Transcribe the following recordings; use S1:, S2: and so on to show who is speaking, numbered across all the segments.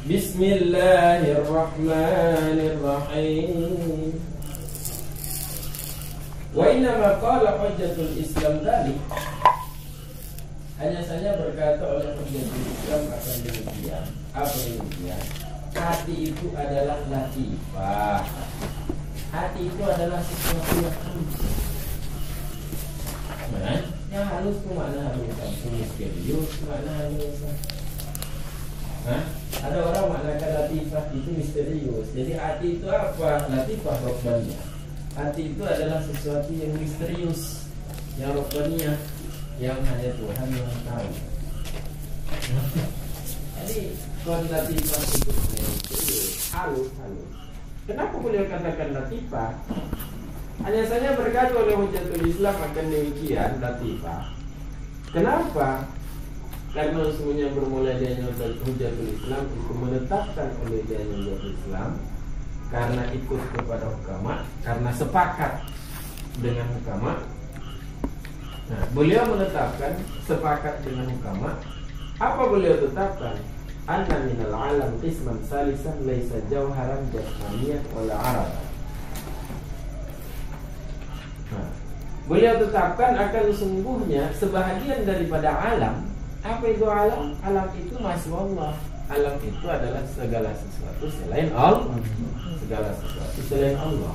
S1: Bismillahirrahmanirrahim. Wa innama qala hujjatul Islam tadi, hanya saja berkata oleh hujjatul Islam akan demikian. Apa demikian? Hati itu adalah latifah. Hati itu adalah sesuatu yang halus. Nah, yang halus itu makna halus, itu misterius, makna halus. Nah, ada orang maknakan latifah itu misterius. Jadi hati itu apa? Latifah rokbaniyah. Hati itu adalah sesuatu yang misterius, yang rokbaniyah, yang hanya Tuhan yang tahu. Jadi latifah itu halus. Kenapa beliau katakan latifah? Hanya saja berkata oleh hujjatul Islam akan demikian latifah. Kenapa? Karena semuanya bermula dari hujjatul Islam itu menetapkan oleh dia hujjatul Islam karena ikut kepada hukama, karena sepakat dengan hukama. Nah, beliau menetapkan sepakat dengan hukama. Apa beliau tetapkan? Anna minal alam qisman salisan laisa jauharan jasmaniyah wala arad. Nah, beliau tetapkan akan sesungguhnya sebahagian daripada alam. Apa itu alam? Alam itu masih Allah. Alam itu adalah segala sesuatu selain Allah. Segala sesuatu selain Allah.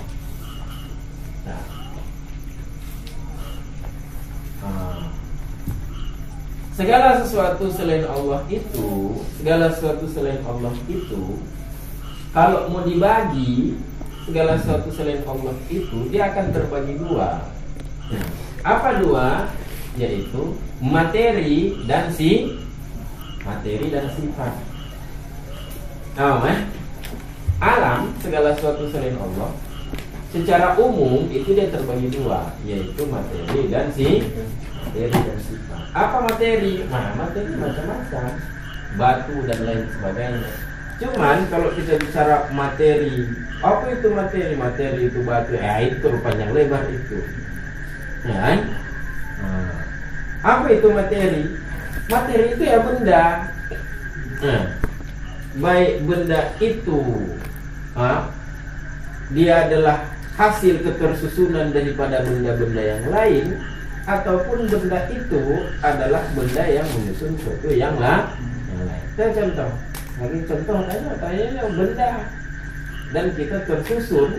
S1: Nah, segala sesuatu selain Allah itu, kalau mau dibagi, segala sesuatu selain Allah itu dia akan terbagi dua. Apa dua? Yaitu materi dan sifat. Alam, segala sesuatu selain Allah, secara umum itu dia terbagi dua, yaitu materi dan sifat. Apa materi? Nah, materi macam-macam, batu dan lain sebagainya. Cuman kalau kita bicara materi, apa itu materi? Materi itu batu, itu panjang lebar itu. Ya, apa itu materi? Materi itu ya benda. Baik benda itu dia adalah hasil ketersusunan daripada benda-benda yang lain, ataupun benda itu adalah benda yang menyusun sesuatu yang lain. Saya contoh, lagi contoh tanya benda, dan kita tersusun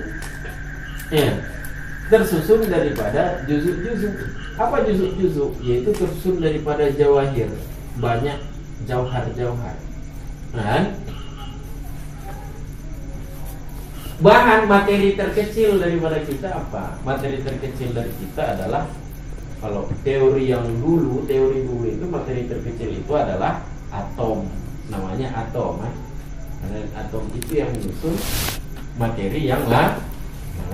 S1: daripada juzuk-juzuk. Apa juzuk-juzuk? Yaitu tersusun daripada jawahir, banyak jauhar-jauhar. Bahan materi terkecil daripada kita apa? Materi terkecil dari kita adalah, kalau teori dulu itu materi terkecil itu adalah atom, namanya atom. Dan atom itu yang menyusun materi yang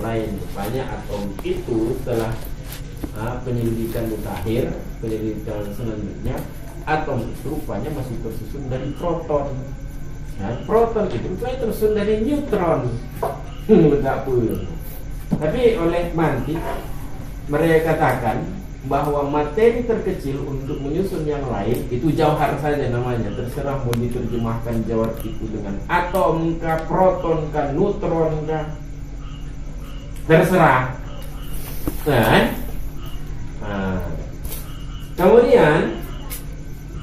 S1: lain. Banyak atom itu setelah penyelidikan mutakhir, penyelidikan selanjutnya, atom itu rupanya masih tersusun dari proton. Proton itu rupanya tersusun dari neutron. Tapi oleh Mantik mereka katakan bahwa materi terkecil untuk menyusun yang lain itu jauhar saja namanya. Terserah mau diterjemahkan jauhar itu dengan atom kah, proton kah, neutron kah, terserah. Kemudian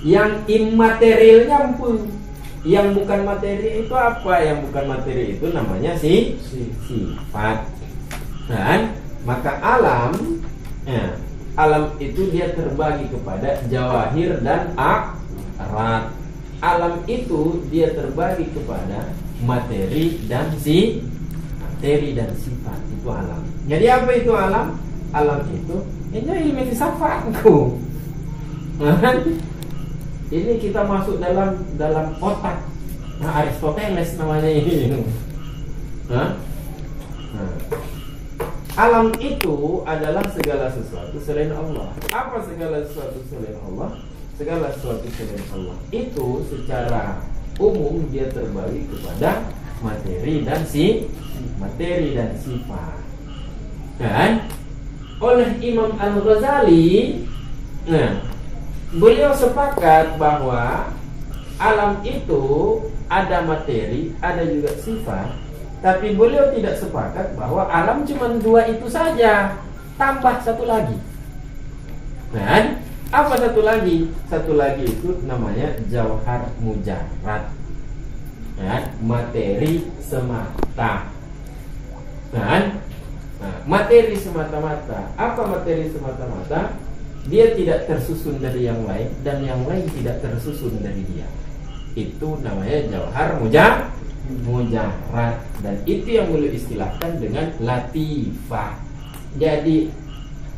S1: yang immaterialnya pun, yang bukan materi itu apa? Yang bukan materi itu namanya sifat. Maka alam itu dia terbagi kepada jawahir dan arat. Alam itu dia terbagi kepada materi dan sifat. Itu alam. Jadi apa itu alam? Alam itu ilmu filsafatku. Ini kita masuk dalam otak Aristoteles namanya ini. Alam itu adalah segala sesuatu selain Allah. Apa segala sesuatu selain Allah? Segala sesuatu selain Allah itu secara umum dia terbagi kepada materi dan sifat. Oleh Imam Al-Ghazali, beliau sepakat bahwa alam itu ada materi, ada juga sifat. Tapi beliau tidak sepakat bahwa alam cuma dua itu saja, tambah satu lagi. Dan apa satu lagi? Satu lagi itu namanya jauhar mujarrad, ya, materi semata. Dan materi semata-mata. Apa materi semata-mata? Dia tidak tersusun dari yang lain dan yang lain tidak tersusun dari dia. Itu namanya jauhar mujarrad, dan itu yang beliau istilahkan dengan latifah. Jadi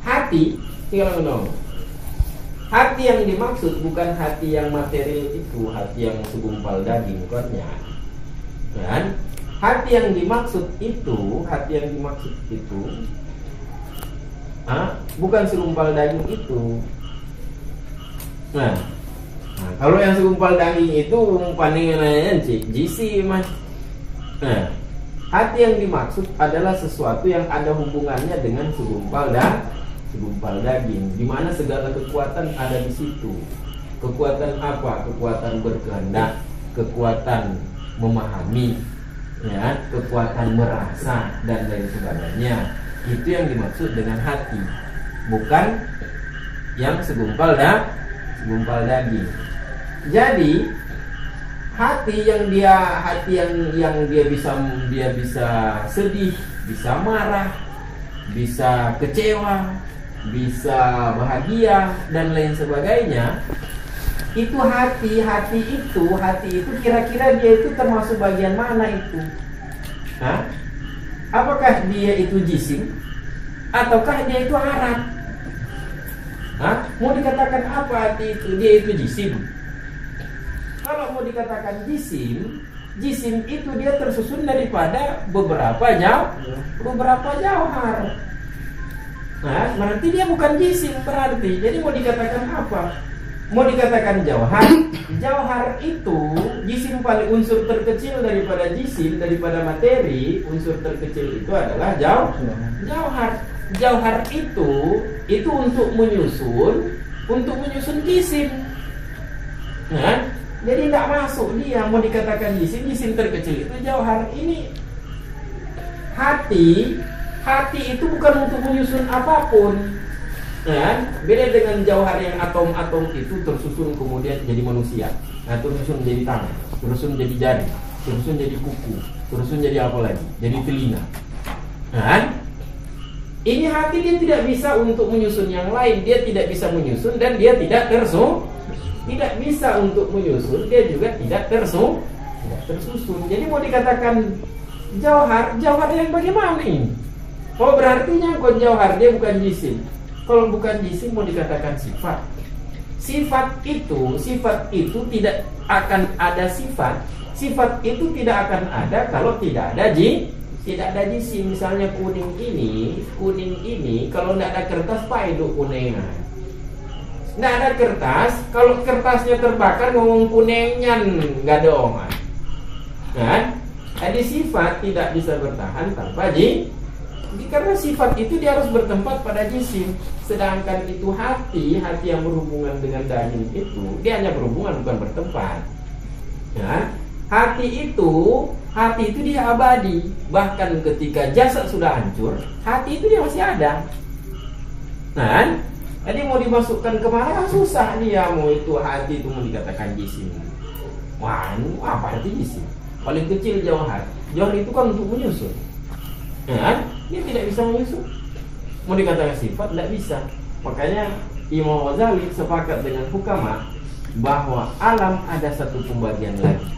S1: hati, tinggal ngomong, hati yang dimaksud bukan hati yang material itu, hati yang segumpal daging konnya. Dan hati yang dimaksud itu, bukan segumpal daging itu. Nah, kalau yang segumpal daging itu panengannya jisi mas. Nah, hati yang dimaksud adalah sesuatu yang ada hubungannya dengan segumpal daging, di mana segala kekuatan ada di situ. Kekuatan apa? Kekuatan berkehendak, kekuatan memahami, ya, kekuatan merasa dan lain sebagainya. Itu yang dimaksud dengan hati, bukan yang segumpal daging. Jadi hati yang dia bisa sedih, bisa marah, bisa kecewa, bisa bahagia dan lain sebagainya. Itu hati itu kira-kira dia itu termasuk bagian mana itu? Apakah dia itu jisim ataukah dia itu arat? Mau dikatakan apa hati itu? Dia itu jisim. Kalau mau dikatakan jisim itu dia tersusun daripada beberapa jauhar. Berarti dia bukan jisim berarti. Jadi mau dikatakan apa? Mau dikatakan jauhar itu jisim paling unsur terkecil daripada jisim, daripada materi. Unsur terkecil itu adalah jauhar. Jauhar itu untuk menyusun jisim. Jadi tidak masuk dia. Mau dikatakan jisim terkecil itu jauhar. Ini hati itu bukan untuk menyusun apapun. Beda dengan jauhar yang atom-atom itu tersusun kemudian jadi manusia. Tersusun jadi tangan, tersusun jadi jari, tersusun jadi kuku, tersusun jadi apa lagi? Jadi telinga. Ini hati dia tidak bisa untuk menyusun yang lain. Dia tidak bisa menyusun dan dia tidak bisa untuk menyusun. Dia juga tidak tersusun. Jadi mau dikatakan jauhar yang bagaimana ini? Oh, berarti nyangkut jauhar, dia bukan jisim. Kalau bukan jisim mau dikatakan sifat. Sifat itu tidak akan ada sifat. Sifat itu tidak akan ada kalau tidak ada jisim. Misalnya kuning ini kalau tidak ada kertas paidu kuningan. Tidak ada kertas, kalau kertasnya terbakar ngomong kuningnya nggak ada oman. Jadi sifat tidak bisa bertahan tanpa karena sifat itu dia harus bertempat pada jisim. Sedangkan itu hati yang berhubungan dengan daging itu dia hanya berhubungan bukan bertempat. Hati itu dia abadi. Bahkan ketika jasad sudah hancur, hati itu dia masih ada. Jadi mau dimasukkan kemana susah dia. Mau itu hati itu mau dikatakan jisim. Apa arti jisim? Paling kecil jauhar. Jauhar itu kan untuk menyusun. Dia tidak bisa menyusun. Mau dikatakan sifat tidak bisa. Makanya Imam Ghazali sepakat dengan hukama bahwa alam ada satu pembagian lagi.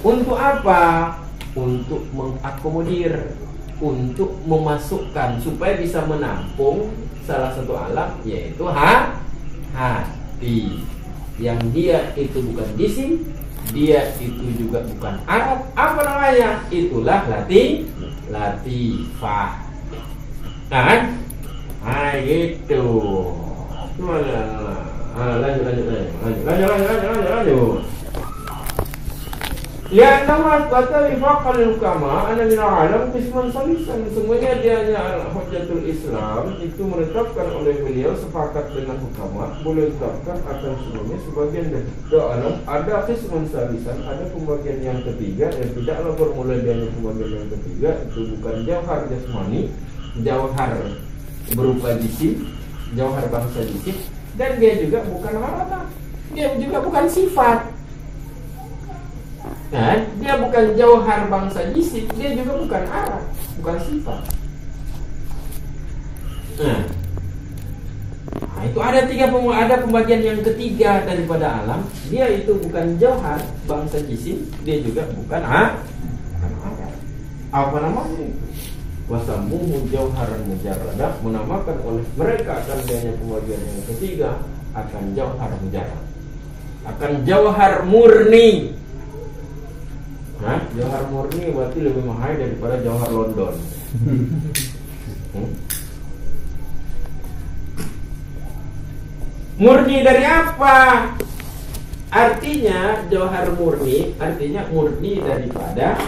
S1: Untuk apa? Untuk mengakomodir, untuk memasukkan supaya bisa menampung salah satu alam, yaitu hati. Yang dia itu bukan jisim, dia itu juga bukan arat. Apa namanya? Itulah latifah. Gitu. Lanjut. Lianna asbata wifaqal hukama ana min alam qisman salisan. Semuanya dia hanya Hujjatul Islam itu menetapkan oleh beliau sepakat dengan hukama boleh ditetapkan akan semuanya sebagian dari alam ada qisman salisan, ada pembagian yang ketiga yang tidaklah bermula dari pembagian yang ketiga itu bukan jauhar jasmani, jauhar berupa jisim, jauhar bangsa jisim, dan dia juga bukan harata, dia juga bukan sifat. Nah, dia bukan jauhar bangsa jisim, dia juga bukan arah, bukan sifat. Nah, itu ada ada pembagian yang ketiga daripada alam. Dia itu bukan jauhar bangsa jisim, dia juga bukan arah. Apa namanya? Wasamuhu jauharan mujarradah, menamakan oleh mereka akan adanya pembagian yang ketiga akan jauhar mujarrad, akan jauhar murni. Nah, jauhar murni berarti lebih mahal daripada jauhar London. Murni dari apa? Artinya jauhar murni, artinya murni daripada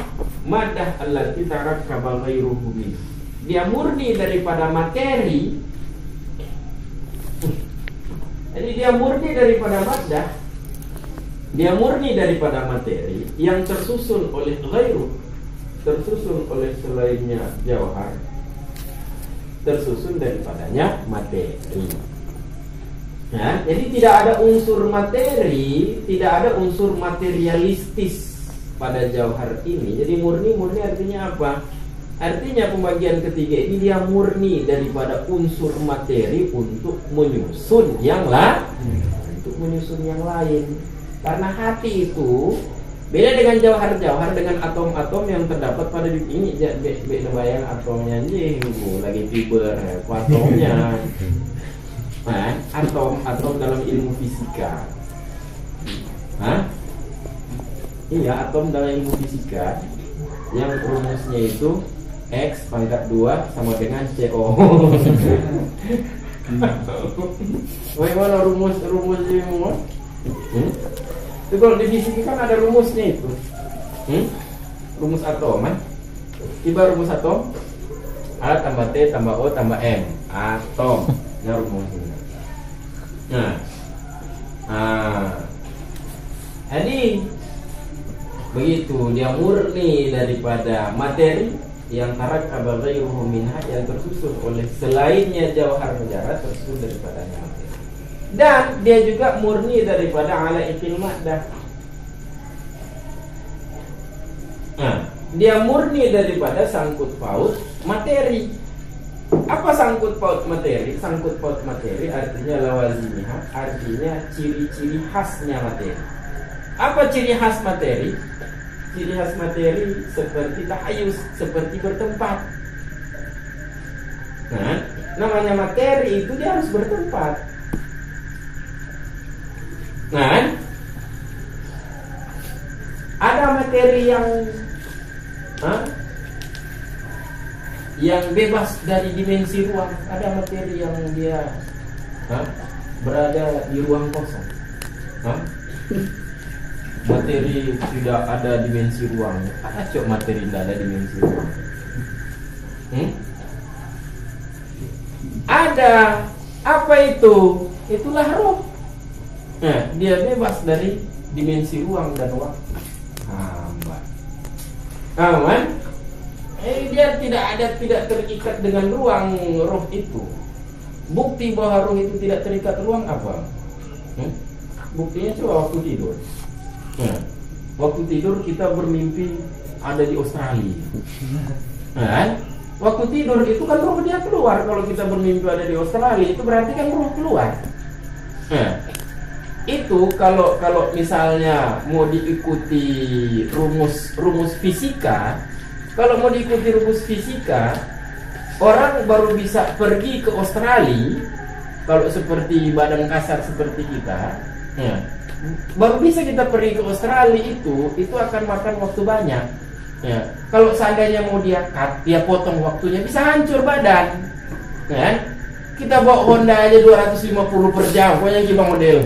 S1: madah allati tarakkaba ghairuhu min. Dia murni daripada materi. Jadi dia murni daripada madah. Dia murni daripada materi yang tersusun oleh ghairu, tersusun oleh selainnya jauhar, tersusun daripadanya materi. Nah, jadi tidak ada unsur materi, tidak ada unsur materialistis pada jauhar ini. Jadi murni artinya apa? Artinya pembagian ketiga ini dia murni daripada unsur materi untuk menyusun yang lain. Karena hati itu beda dengan jauhar-jauhar, dengan atom-atom yang terdapat pada ini. Beda bayang atomnya lagi fiber atomnya. Nah, atom dalam ilmu fisika. Iya, atom dalam ilmu fisika yang rumusnya itu X pangkat 2 sama dengan CO. Bagaimana rumusnya? Itu kalau di fisika kan ada rumusnya itu. Rumus atom kan? Tiba rumus atom A tambah T tambah O tambah M. Atom. Nah rumusnya. Jadi begitu dia murni daripada materi yang tarakkaba ghairuhu minha, yang tersusun oleh selainnya jauhar mujarrad, tersusun daripadanya materi. Dan dia juga murni daripada alaikil maddah. Dia murni daripada sangkut paut materi. Apa sangkut paut materi? Sangkut paut materi artinya lawazimnya, artinya ciri-ciri khasnya materi. Apa ciri khas materi? Ciri khas materi seperti tahayus, seperti bertempat. Nah, namanya materi itu dia harus bertempat. Nah, ada materi yang bebas dari dimensi ruang, ada materi yang dia berada di ruang kosong. Materi tidak ada dimensi ruang. Ada cok materi tidak ada dimensi ruang. Ada. Apa itu? Itulah roh. Nah, dia bebas dari dimensi ruang dan waktu. Aman. Dia tidak terikat dengan ruang roh itu. Bukti bahwa roh itu tidak terikat ruang apa? Buktinya coba waktu tidur. Waktu tidur kita bermimpi ada di Australia. Waktu tidur itu kan roh dia keluar. Kalau kita bermimpi ada di Australia itu berarti kan roh keluar. Itu kalau misalnya mau diikuti rumus fisika, kalau mau diikuti rumus fisika, orang baru bisa pergi ke Australia kalau seperti badan kasar seperti kita. Baru bisa kita pergi ke Australia itu akan makan waktu banyak. Kalau seandainya mau dia cut, dia potong waktunya, bisa hancur badan. Kita bawa Honda aja 250 per jam, pokoknya kita model.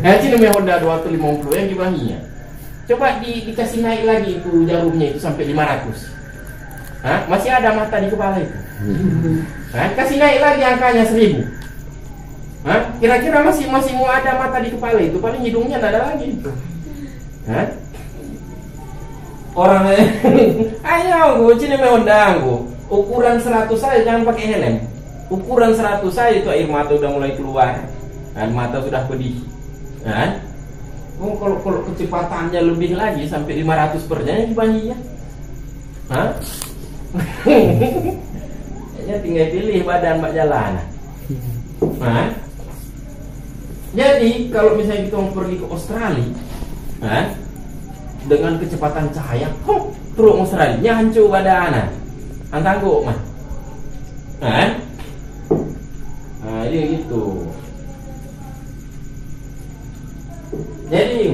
S1: Ini namanya Honda 250 yang kita hinya. Coba dikasih naik lagi itu jarumnya itu sampai 500. Hah? Masih ada mata di kepala itu. Hah? Kasih naik lagi angkanya 1000. Hah? Kira-kira masih mau ada mata di kepala itu, paling hidungnya tidak ada lagi itu. Hah? Orang ayo gue sini mau undang gue. Ukuran 100 saja, jangan pakai helm. Ukuran 100 saja itu air mata udah mulai keluar. Dan mata sudah pedih. Hah? Oh, kalau kecepatannya lebih lagi sampai 500 per jam gimana ya? Hah? Ya tinggal pilih badan mbak jalan. Hah? Jadi kalau misalnya kita mau pergi ke Australia, hah? Dengan kecepatan cahaya, turun Australia hancur badan. Antanggup mah. Hah? Nah, ini gitu. Jadi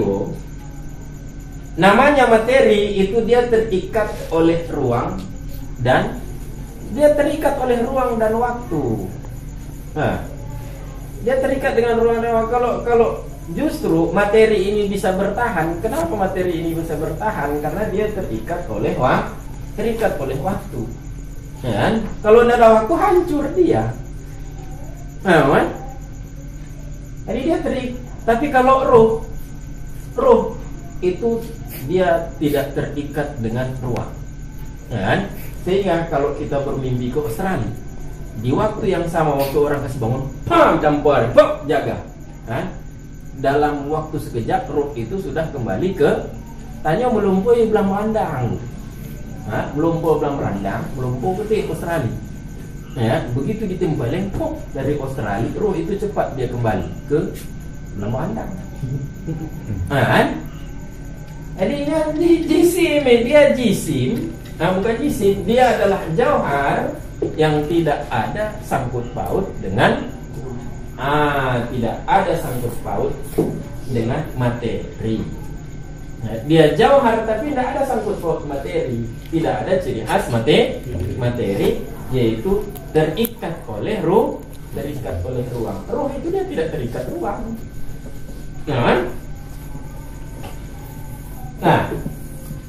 S1: namanya materi itu dia terikat oleh ruang dan waktu. Nah, dia terikat dengan ruang dan waktu. Kalau justru materi ini bisa bertahan, kenapa materi ini bisa bertahan? Karena dia terikat oleh waktu. Ya, kalau tidak ada waktu hancur dia. Nah, jadi dia terikat. Tapi kalau roh itu dia tidak terikat dengan ruang, ya. Sehingga kalau kita bermimpi ke Australia, di waktu yang sama waktu orang kasih bangun, campur, jaga, ya. Dalam waktu sekejap roh itu sudah kembali ke tanya melumpui belah merandang, ya. Melumpur ke Australia, ya. Begitu ditempelin dari Australia, roh itu cepat dia kembali ke belah merandang. Jadi dia jisim, bukan jisim, dia adalah jauhar yang tidak ada sangkut paut dengan materi. Nah, dia jauhar tapi tidak ada sangkut paut materi, tidak ada ciri khas materi, yaitu terikat oleh ruang. Ruh itu dia tidak terikat ruang.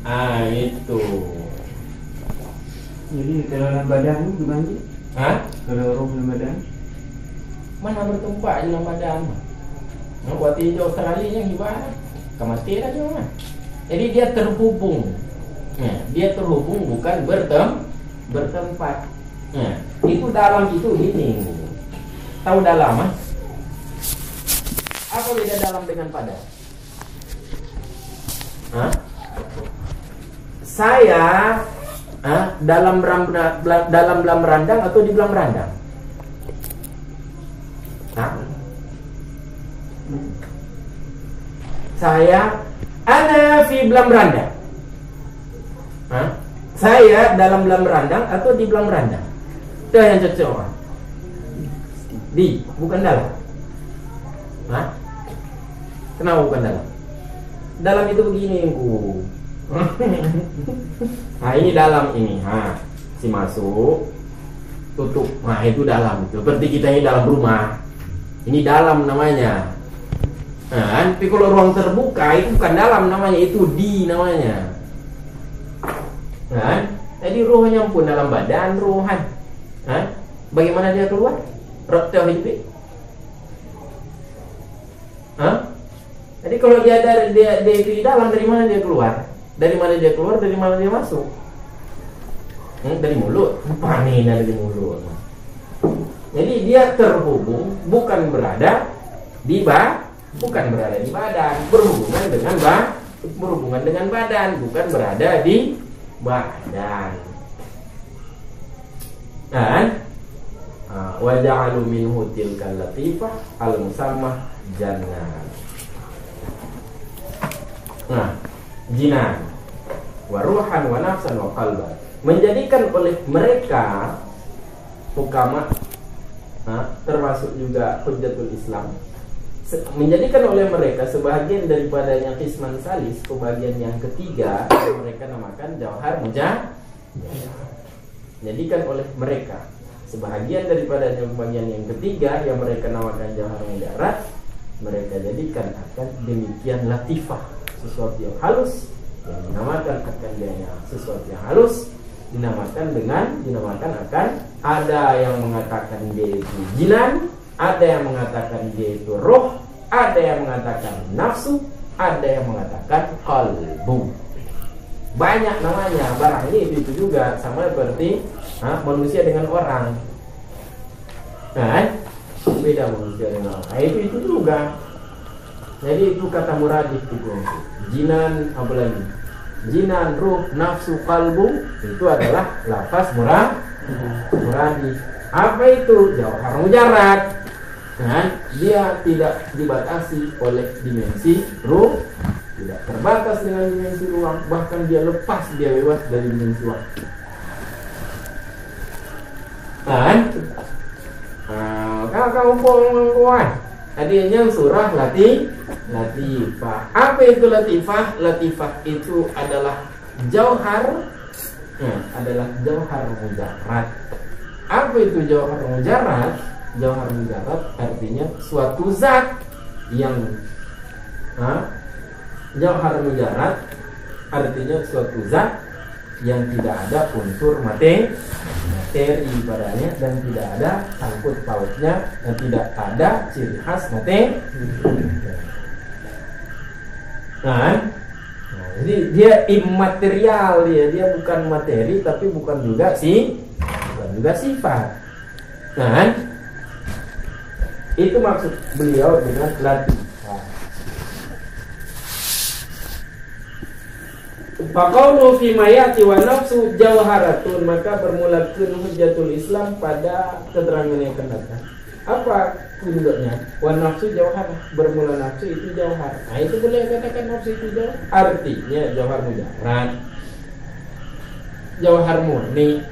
S1: Nah, itu.
S2: Jadi dalam badan itu gimana sih? Kalau roh dalam badan?
S1: Mana bertumpak dalam badan? Nah, buat di Australia yang gimana? Kematian aja mah. Jadi dia terhubung. Nah, dia terhubung bukan bertempat. Nah, itu dalam itu ini. Tahu dalam mah? Apa beda dalam dengan padan? Saya dalam belam randang atau di belam randang? Saya ana fi belam randang. Saya dalam belam randang atau di belam randang? Itu yang cocok. Di, bukan dalam. Kenapa bukan dalam? Dalam itu begini, Nah, ini dalam ini. Si masuk, tutup. Nah, itu dalam. Seperti kita ini dalam rumah. Ini dalam namanya. Nah, tapi kalau ruang terbuka itu bukan dalam namanya, itu di namanya. Nah, jadi ruhnya pun dalam badan, ruhan. Bagaimana dia keluar? Rotel hidup. Jadi kalau dia itu di dalam, dari mana dia keluar? Dari mana dia keluar? Dari mana dia masuk? Dari mulut. Panik dari mulut. Jadi dia terhubung, bukan berada di badan, berhubungan dengan badan, bukan berada di badan. Dan wa ja'alu minhu tilkal latifah al-musammah jannah. Nah, jinan wa ruhan wa nafsan wa qalban, menjadikan oleh mereka hukama, termasuk juga Hujjatul Islam, menjadikan oleh mereka sebagian daripadanya qisman salis, pembagian yang ketiga yang mereka namakan jauhar mujarrad. Jadikan oleh mereka sebahagian daripada pembagian yang ketiga yang mereka namakan jauhar mujarrad, mereka jadikan akan demikian latifah, sesuatu yang halus, yang dinamakan akan dia sesuatu yang halus, dinamakan akan ada yang mengatakan dia itu jinan, ada yang mengatakan dia itu roh, ada yang mengatakan nafsu, ada yang mengatakan qalbu. Banyak namanya. Barang ini itu juga sama seperti manusia dengan orang. Kan? Beda manusia dengan orang. Itu juga. Jadi itu kata muradif itu. Jinan apa lagi? Jinan, ruh, nafsu, qalbu itu adalah lafaz muradif. Apa itu? Jauhar mujarrad. Kan? Dia tidak dibatasi oleh dimensi ruh, tidak terbatas dengan dimensi ruang, bahkan dia lepas, dia bebas dari dimensi waktu. Kan? Kalau kamu kuat, adanya surah Latifah. Apa itu Latifah? Latifah itu adalah jauhar, adalah jauhar mujarrad. Apa itu jauhar mujarrad? Jauhar mujarrad artinya suatu zat yang jauhar mujarrad artinya suatu zat yang tidak ada unsur materi padanya, dan tidak ada sangkut pautnya, dan tidak ada ciri khas materi. Jadi dia immaterial, dia bukan materi, tapi bukan juga sifat. Itu maksud beliau dengan latifah. Faqaulu fi mayati wa nafsu jawharatun, maka bermulakan hujjatul Islam pada keterangan yang akan datang. Apa bentuknya? Wa nafsu jawhar, bermula nafsu itu jawhar. Itu boleh katakan nafsu itu jawhar. Artinya jawhar mujarrad, jawhar murni.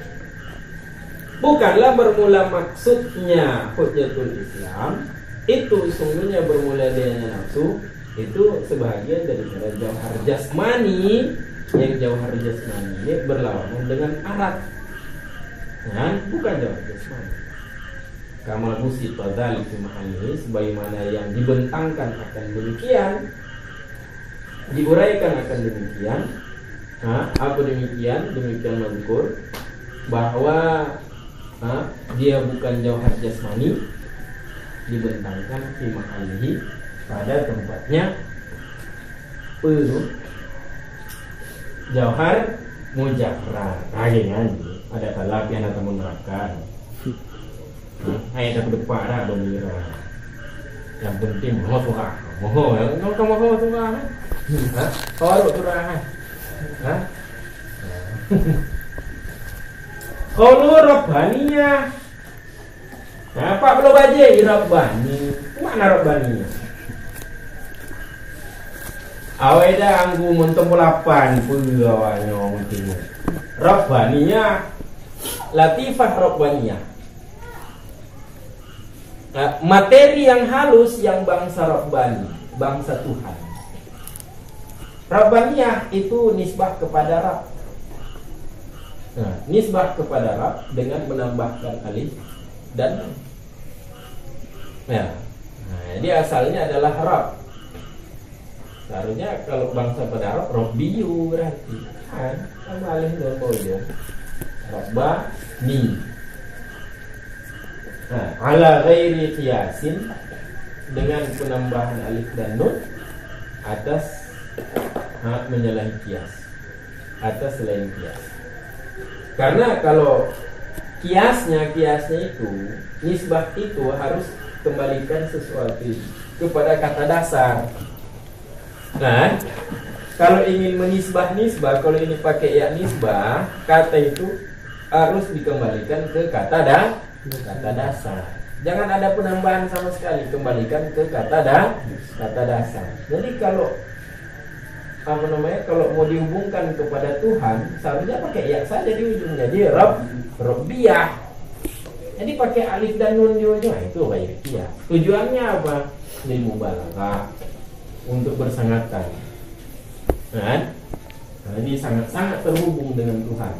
S1: Bukanlah bermula maksudnya hujjatul Islam itu sungguhnya bermula dari nafsu, itu sebahagian daripada jauhar jasmani, yang jauhar jasmani ini berlawanan dengan arat, bukan jauhar jasmani. Kamal musib padali ini sebagaimana yang dibentangkan akan demikian, diuraikan akan demikian. Apa demikian mazkur bahwa dia bukan jauhar jasmani, dibentangkan fi mahalihi, pada tempatnya penuh jauhar mujarrad. Ada talapian atau menerapkan. Ayat ke depan ada gembira. Yang penting surah. Kamu surah. Kalau surah. Kalau Rabbaniyah, Pak belum baca Rabbani. Mana Rabbaninya? Aweda anggu mentemulapan pegawainya mungkin. Rabbaniyah, latifah Rabbaniyah. Materi yang halus yang bangsa Rabbani, bangsa Tuhan. Rabbaniyah itu nisbah kepada Rabb. Nisbah kepada Rabb dengan menambahkan alif dan jadi asalnya adalah Rabb. Seharusnya kalau bangsa pada Arab Rabbiyu berarti sama alif dan boyo Rabbani. Ala ghairi qiyasin, dengan penambahan alif dan nun atas menyalahi qiyas, atas selain qiyas. Karena kalau kiasnya itu nisbah itu harus kembalikan sesuatu kepada kata dasar. Kalau ingin menisbah, kalau ini pakai ya nisbah, kata itu harus dikembalikan ke kata dasar. Jangan ada penambahan sama sekali, kembalikan ke kata dasar. Jadi kalau kalau mau dihubungkan kepada Tuhan, seharusnya pakai ya saja di ujungnya. Jadi Rabbiyah. Jadi pakai alif dan nun di ujung, itu baik ya. Tujuannya apa? Lil mubalaghah, untuk bersangatan. Jadi sangat-sangat terhubung dengan Tuhan.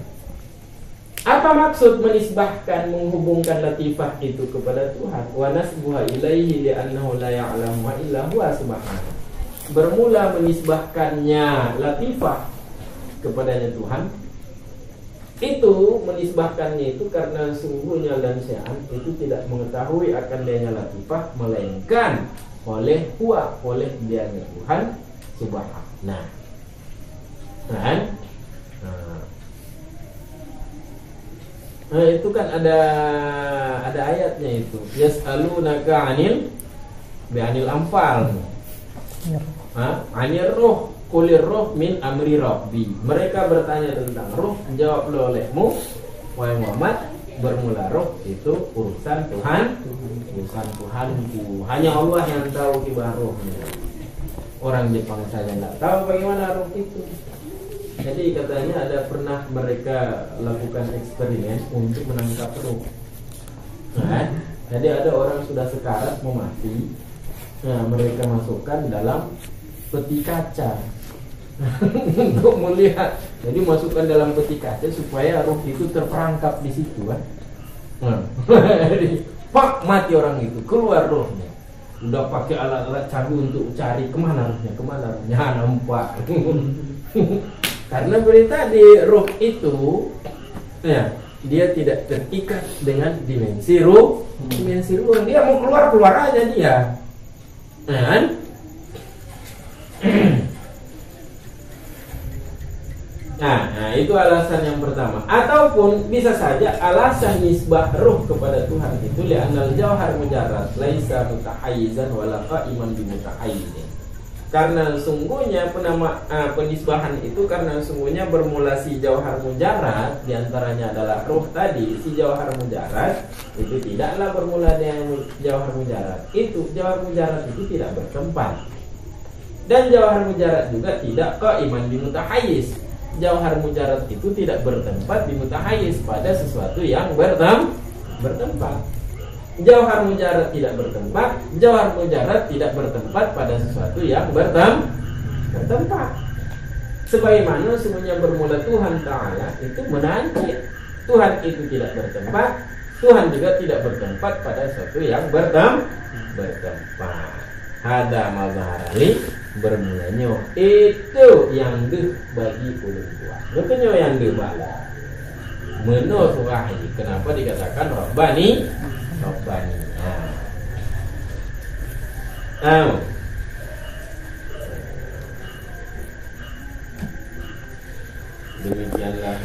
S1: Apa maksud menisbahkan, menghubungkan latifah itu kepada Tuhan? Wa nasbuha ilaihi li'annahu la ya'lamu illa huwa subhanahu. bermula menisbahkannya latifah kepadanya Tuhan, itu menisbahkannya itu karena sungguhnya lansian itu tidak mengetahui akan dianya latifah, melainkan oleh dianya Tuhan subhanahu. Nah, itu kan ada ayatnya itu. Yas'alunaka 'anil anfal. Anir ruh, kulir ruh min amri rabbi. Mereka bertanya tentang ruh, jawab olehmu wahai Muhammad, bermula ruh itu urusan Tuhanku. Hanya Allah yang tahu kibar ruhnya. Orang Jepang saja tidak tahu bagaimana ruh itu. Jadi katanya ada pernah mereka lakukan eksperimen untuk menangkap ruh. Jadi ada orang sudah sekarat mau mati. Nah, mereka masukkan dalam peti kaca untuk melihat. Jadi masukkan dalam peti kaca supaya ruh itu terperangkap di situ kan. Jadi pak mati orang itu, keluar ruhnya. Udah pakai alat-alat canggih untuk cari kemana ruhnya, nampak. Karena berita di ruh itu, ya, dia tidak terikat dengan dimensi ruh. Dia mau keluar aja dia. Nah, itu alasan yang pertama. Ataupun bisa saja alasan nisbah ruh kepada Tuhan itu li'anal jauhar mujarrad laisa mutahayyizan wala qa'iman bi mutahayyizin. Karena sungguhnya penisbahan itu karena sungguhnya bermula si jauhar mujarrad, diantaranya adalah ruh tadi. Si jauhar mujarrad itu tidaklah bermula dengan jauhar mujarrad. Jauhar mujarrad itu tidak bertempat. Dan jauhar mujarrad juga tidak qaiman bi mutahayyiz. Jauhar mujarrad itu tidak bertempat di mutahayyiz pada sesuatu yang bertempat. Jauhar mujarrad tidak bertempat, jauhar mujarrad tidak bertempat pada sesuatu yang bertempat. Sebagaimana semuanya bermula Tuhan Ta'ala itu menanti. Tuhan itu tidak bertempat, Tuhan juga tidak bertempat pada sesuatu yang bertempat. Hada mazharali bermulanya itu yang deh bagi ulun kuat. Makanya yang deh bala. Menurut wahyi, kenapa dikatakan Rabbani? Demikianlah